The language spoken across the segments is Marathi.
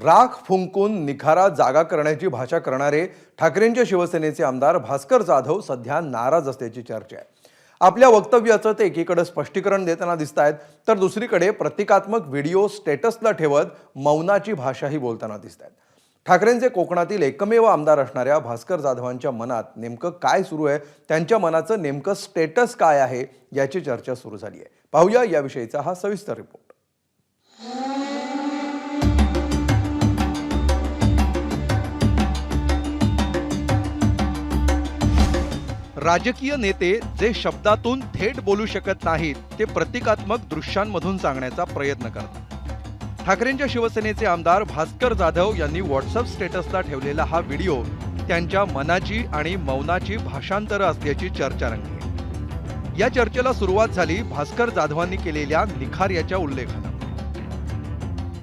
राख फुंकून निखारा जागा करण्याची भाषा करणारे ठाकरेंच्या शिवसेनेचे आमदार भास्कर जाधव सध्या नाराज असल्याची चर्चा आहे। आपल्या वक्तव्याचं ते एकीकडे स्पष्टीकरण देताना दिसतायत, तर दुसरीकडे प्रतिकात्मक व्हिडिओ स्टेटसला ठेवत मौनाची भाषाही बोलताना दिसतायत। ठाकरेंचे कोकणातील एकमेव आमदार असणाऱ्या भास्कर जाधवांच्या मनात नेमकं काय सुरू आहे, त्यांच्या मनाचं नेमकं स्टेटस काय आहे याची चर्चा सुरू झाली आहे। पाहूया याविषयीचा हा सविस्तर रिपोर्ट। राजकीय नेते जे शब्दातून थेट बोलू शकत नाहीत, ते प्रतिकात्मक दृश्यांमधून सांगण्याचा प्रयत्न करतात। ठाकरेंच्या शिवसेनेचे आमदार भास्कर जाधव यांनी व्हॉट्सअप स्टेटसला ठेवलेला हा व्हिडिओ त्यांच्या मनाची आणि मौनाची भाषांतर असल्याची चर्चा रंगली आहे। या चर्चेला सुरुवात झाली भास्कर जाधवांनी केलेल्या निखार्याच्या उल्लेखाने।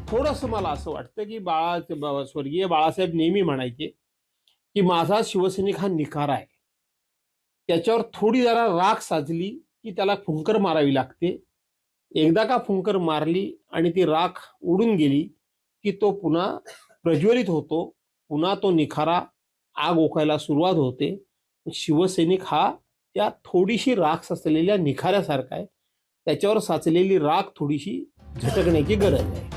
थोडंसं मला असं वाटतं की स्वर्गीय बाळासाहेब नेहमी म्हणायचे की माझा शिवसैनिक हा निखारा आहे, त्याच्यावर थोडी जरा राख साजली की त्याला फुंकर मारावी लागते। एकदा का फुंकर मारली आणि ती राख उडून गेली की तो पुन्हा प्रज्वलित होतो, पुन्हा तो निखारा आग ओकायला सुरुवात होते। शिवसैनिक हा त्या थोडीशी राख साचलेल्या निखाऱ्यासारखा आहे, त्याच्यावर साचलेली राख थोडीशी झटकण्याची गरज आहे।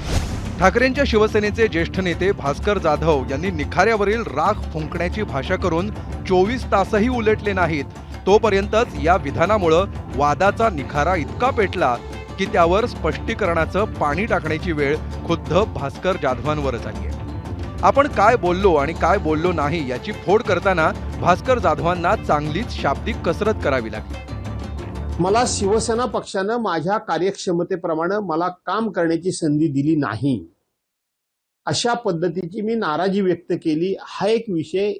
ठाकरेंच्या शिवसेनेचे ज्येष्ठ नेते भास्कर जाधव यांनी निखाऱ्यावरील राख फुंकण्याची भाषा करून 24 तासही उलटले नाहीत, तोपर्यंतच या विधानामुळे वादाचा निखारा इतका पेटला की त्यावर स्पष्टीकरणाचं पाणी टाकण्याची वेळ खुद्द भास्कर जाधवांवरच आली आहे। आपण काय बोललो आणि काय बोललो नाही याची फोड करताना भास्कर जाधवांना चांगलीच शाब्दिक कसरत करावी लागली। मला शिवसेना पक्षानं माझ्या कार्यक्षमतेप्रमाणे मला काम करण्याची संधी दिली नाही, अशा पद्धतीची मी नाराजी व्यक्त केली। हा एक विषय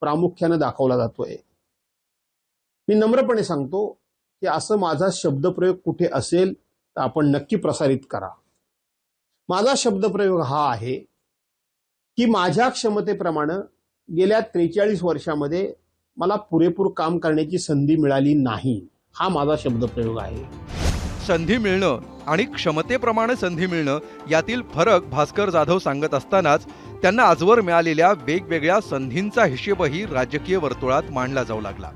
प्रामुख्याने दाखवला जातोय। मी नम्रपणे सांगतो की असं माझा शब्दप्रयोग कुठे असेल तर आपण नक्की प्रसारित करा। माझा शब्दप्रयोग हा आहे की माझ्या क्षमतेप्रमाणे गेल्या 43 वर्षामध्ये मला पुरेपूर काम करण्याची संधी मिळाली नाही, हा माझा शब्दप्रयोग आहे। संधी मिळणं आणि क्षमतेप्रमाणे संधी मिळणं यातील फरक भास्कर जाधव सांगत असतानाच त्यांना आजवर मिळालेल्या वेगवेगळ्या संधींचा हिशेबही राजकीय वर्तुळात मांडला जाऊ लागला।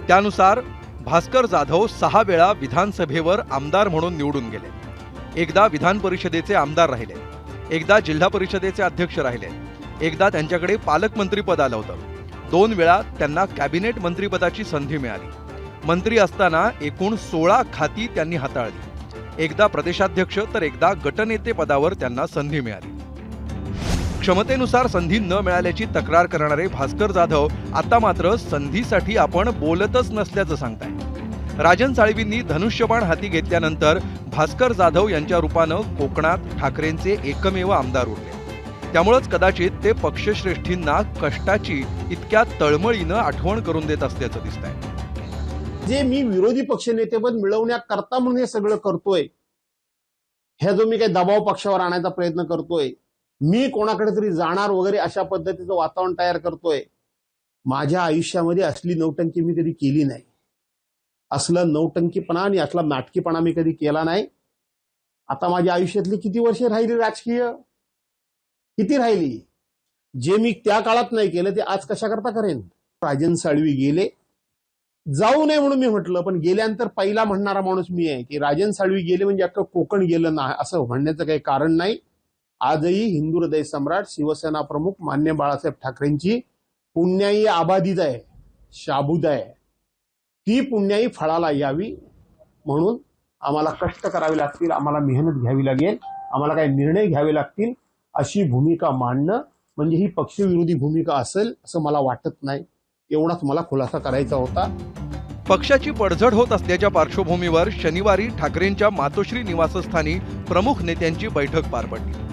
त्यानुसार भास्कर जाधव 6 वेळा विधानसभेवर आमदार म्हणून निवडून गेले, एकदा विधान परिषदेचे आमदार राहिले, एकदा जिल्हा परिषदेचे अध्यक्ष राहिले, एकदा त्यांच्याकडे पालकमंत्री पद आलं होतं, 2 वेळा त्यांना कॅबिनेट मंत्रीपदाची संधी मिळाली। मंत्री असताना एकूण 16 खाती त्यांनी हाताळली, एकदा प्रदेशाध्यक्ष तर एकदा गटनेते पदावर त्यांना संधी मिळाली। क्षमतेनुसार संधी न मिळाल्याची तक्रार करणारे भास्कर जाधव आता मात्र संधीसाठी आपण बोलतच नसल्याचं सांगताय। राजन साळवींनी धनुष्यबाण हाती घेतल्यानंतर भास्कर जाधव यांच्या रूपानं कोकणात ठाकरेंचे एकमेव आमदार उरले, त्यामुळेच कदाचित ते पक्षश्रेष्ठींना कष्टाची इतक्या तळमळीनं आठवण करून देत असल्याचं दिसतंय। जे मी विरोधी पक्षनेतेपद मिळवण्याकरता म्हणून हे सगळं करतोय, ह्या जो मी काही दबाव पक्षावर आणायचा प्रयत्न करतोय, मी कोणाकडे तरी जाणार वगैरे अशा पद्धतीचं वातावरण तयार करतोय, माझ्या आयुष्यामध्ये असली नौटंकी मी कधी केली नाही। असलं नौटंकीपणा आणि असला नाटकीपणा मी कधी केला नाही। आता माझ्या आयुष्यातली किती वर्षे राहिली राजकीय, किती राहिली? जे मी त्या काळात नाही केलं ते आज कशा करता करेन? राजन साळवी गेले, जाऊ नये म्हणून मी म्हटलं, पण गेल्यानंतर पहिला म्हणणारा माणूस मी आहे की राजन साळवी गेले म्हणजे अख्खं कोकण गेलं ना, असं म्हणण्याचं काही कारण नाही। आजही हिंदू हृदय सम्राट शिवसेना प्रमुख मान्य बाळासाहेब ठाकरेंची पुण्याई आबादीत आहे, शाबूत आहे। ती पुण्याई फळाला यावी म्हणून आम्हाला कष्ट करावे लागतील, आम्हाला मेहनत घ्यावी लागेल, आम्हाला काही निर्णय घ्यावे लागतील। अशी भूमिका मांडणं म्हणजे ही पक्षविरोधी भूमिका असेल असं मला वाटत नाही। एवढाच मला खुलासा करायचा होता। पक्षाची पडझड होत असल्याच्या पार्श्वभूमीवर शनिवारी ठाकरेंच्या मातोश्री निवासस्थानी प्रमुख नेत्यांची बैठक पार पडली।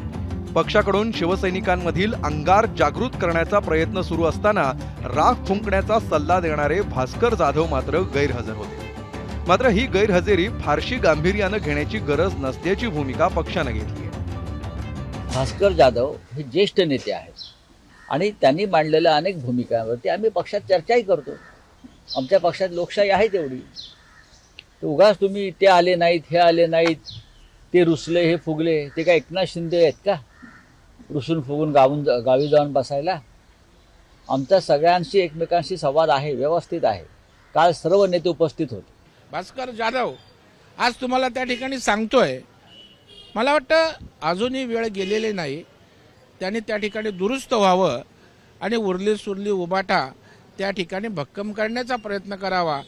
पक्षाकडून शिवसैनिकांमधील अंगार जागृत करण्याचा प्रयत्न सुरू असताना राख फुंकण्याचा सल्ला देणारे भास्कर जाधव मात्र गैरहजर होते। मात्र ही गैरहजेरी फारशी गांभीर्यानं घेण्याची गरज नसल्याची भूमिका पक्षानं घेतली आहे। भास्कर जाधव हे ज्येष्ठ नेते आहेत आणि त्यांनी मांडलेल्या अनेक भूमिकांवरती आम्ही पक्षात चर्चाही करतो। आमच्या पक्षात लोकशाही आहे तेवढी, उगाच तुम्ही ते आले नाहीत, हे आले नाहीत, ते रुसले, हे फुगले, ते काय एकनाथ शिंदे आहेत का? रुसून फुगून गावी जाऊन बसायला. आमचा सगळ्यांशी एकमेकांशी संवाद आहे, व्यवस्थित आहे. काल सर्व नेते उपस्थित होते. भास्कर जाधव आज तुम्हाला त्या ठिकाणी सांगतोय, मला वाटतं अजूनही वेळ गेलेली नाही. त्यांनी त्या ठिकाणी दुरुस्त व्हावं आणि उरली सुरली उबाटा त्या ठिकाणी भक्कम करण्याचा प्रयत्न करावा.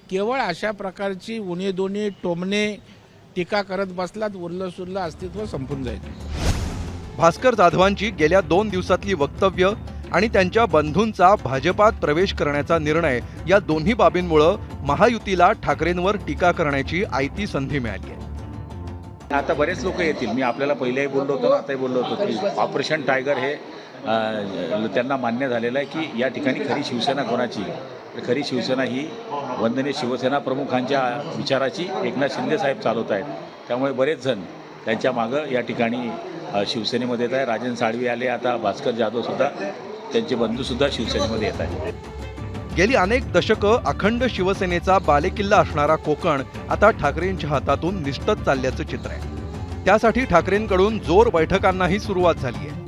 केवळ अशा प्रकारची उणीधुणी टोमणे टीका करत बसलात, उरलं सुरलं अस्तित्व संपून जाईल. भास्कर जाधवांची गेल्या 2 दिवसातली वक्तव्य आणि त्यांच्या बंधूंचा भाजपात प्रवेश करण्याचा निर्णय या दोन्ही बाबींमुळे महायुतीला ठाकरेंवर टीका करण्याची आयती संधी मिळाली आहे. आता बरेच लोक येतील. मी आपल्याला पहिलेही बोललो होतो, आताही बोललो होतो की ऑपरेशन टायगर हे त्यांना मान्य झालेलं आहे की या ठिकाणी खरी शिवसेना कोणाची. खरी शिवसेना ही वंदनीय शिवसेना प्रमुखांच्या विचाराची एकनाथ शिंदे साहेब चालवत आहेत. त्यामुळे बरेच जण त्यांच्या मागं या ठिकाणी शिवसेनेमध्ये येत आहे. राजन साळवी आले, आता भास्कर जाधवसुद्धा, त्यांचे बंधूसुद्धा शिवसेनेमध्ये येत आहेत. गेली अनेक दशकं अखंड शिवसेनेचा बालेकिल्ला असणारा कोकण आता ठाकरेंच्या हातातून निसटत चालल्याचं चित्र आहे. त्यासाठी ठाकरेंकडून जोर बैठकांनाही सुरुवात झाली आहे.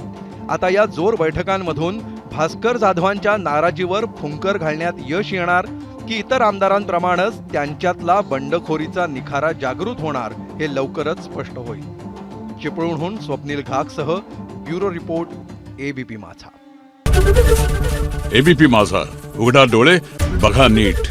आता या जोर बैठकांमधून भास्कर जाधवांच्या नाराजीवर फुंकर घालण्यात यश येणार की इतर आमदारांप्रमाणेच त्यांच्यातला बंडखोरीचा निखारा जागृत होणार हे लवकरच स्पष्ट होईल. चिपळूणहून स्वप्नील घागसह ब्युरो रिपोर्ट, एबीपी माझा. एबीपी माझा, उघडा डोळे बघा नीट.